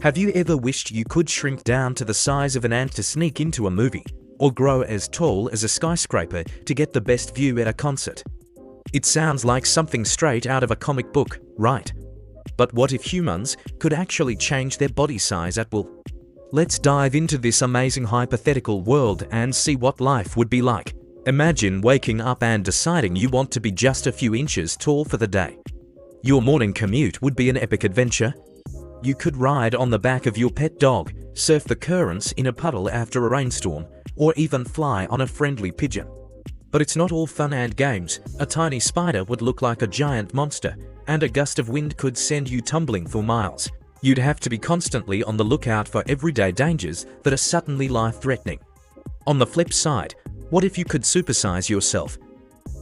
Have you ever wished you could shrink down to the size of an ant to sneak into a movie, or grow as tall as a skyscraper to get the best view at a concert? It sounds like something straight out of a comic book, right? But what if humans could actually change their body size at will? Let's dive into this amazing hypothetical world and see what life would be like. Imagine waking up and deciding you want to be just a few inches tall for the day. Your morning commute would be an epic adventure. You could ride on the back of your pet dog, surf the currents in a puddle after a rainstorm, or even fly on a friendly pigeon. But it's not all fun and games. A tiny spider would look like a giant monster, and a gust of wind could send you tumbling for miles. You'd have to be constantly on the lookout for everyday dangers that are suddenly life-threatening. On the flip side, what if you could supersize yourself?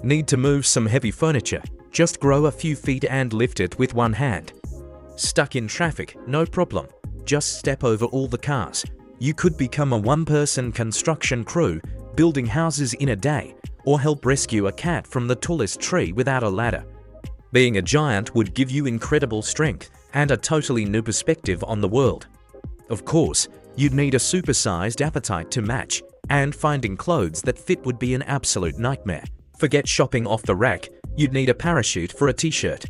Need to move some heavy furniture? Just grow a few feet and lift it with one hand. Stuck in traffic? No problem. Just step over all the cars. You could become a one-person construction crew, building houses in a day, or help rescue a cat from the tallest tree without a ladder. Being a giant would give you incredible strength and a totally new perspective on the world. Of course, you'd need a supersized appetite to match, and finding clothes that fit would be an absolute nightmare. Forget shopping off the rack, you'd need a parachute for a t-shirt.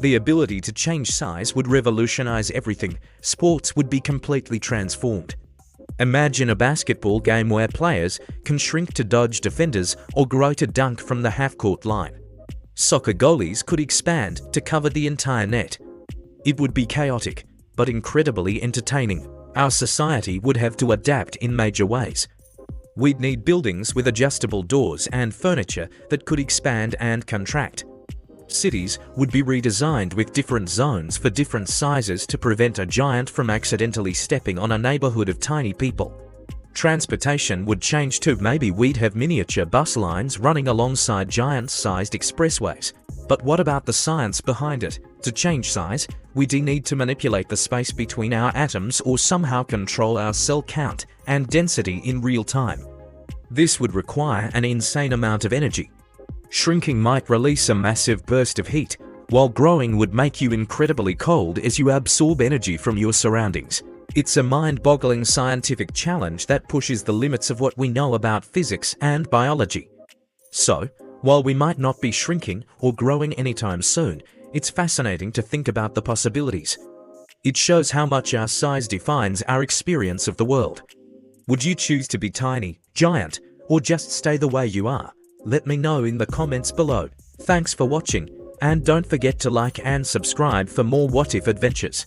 The ability to change size would revolutionize everything. Sports would be completely transformed. Imagine a basketball game where players can shrink to dodge defenders or grow to dunk from the half-court line. Soccer goalies could expand to cover the entire net. It would be chaotic, but incredibly entertaining. Our society would have to adapt in major ways. We'd need buildings with adjustable doors and furniture that could expand and contract. Cities would be redesigned with different zones for different sizes to prevent a giant from accidentally stepping on a neighborhood of tiny people. Transportation would change too. Maybe we'd have miniature bus lines running alongside giant-sized expressways. But what about the science behind it? To change size, we'd need to manipulate the space between our atoms or somehow control our cell count and density in real time. This would require an insane amount of energy. Shrinking might release a massive burst of heat, while growing would make you incredibly cold as you absorb energy from your surroundings. It's a mind-boggling scientific challenge that pushes the limits of what we know about physics and biology. So, while we might not be shrinking or growing anytime soon, it's fascinating to think about the possibilities. It shows how much our size defines our experience of the world. Would you choose to be tiny, giant, or just stay the way you are? Let me know in the comments below. Thanks for watching, and don't forget to like and subscribe for more what-if adventures.